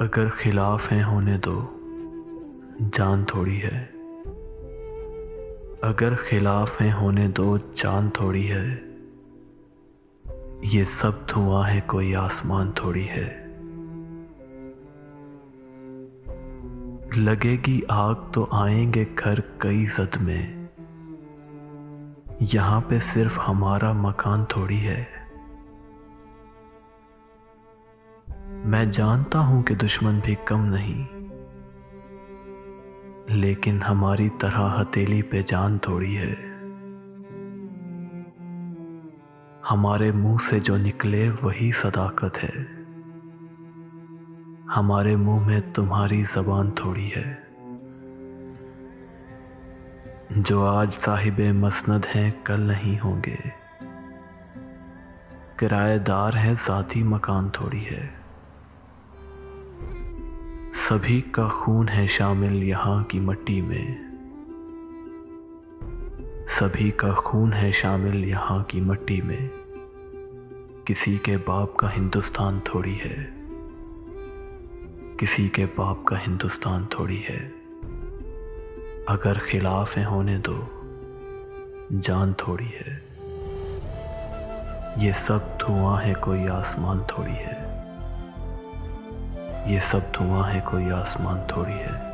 अगर खिलाफ हैं होने दो, जान थोड़ी है। अगर खिलाफ हैं होने दो, जान थोड़ी है। ये सब धुआं है, कोई आसमान थोड़ी है। लगेगी आग तो आएंगे घर कई सदमे। यहाँ पे सिर्फ हमारा मकान थोड़ी है। मैं जानता हूं कि दुश्मन भी कम नहीं, लेकिन हमारी तरह हथेली पे जान थोड़ी है। हमारे मुंह से जो निकले वही सदाकत है। हमारे मुंह में तुम्हारी जबान थोड़ी है। जो आज साहिबे मसनद हैं कल नहीं होंगे। किराएदार हैं ज़ाती मकान थोड़ी है। सभी का खून है शामिल यहाँ की मट्टी में। सभी का खून है शामिल यहाँ की मट्टी में। किसी के बाप का हिंदुस्तान थोड़ी है। किसी के बाप का हिंदुस्तान थोड़ी है। अगर खिलाफ हैं होने दो, जान थोड़ी है। ये सब धुआं है, कोई आसमान थोड़ी है। ये सब धुआं है, कोई आसमान थोड़ी है।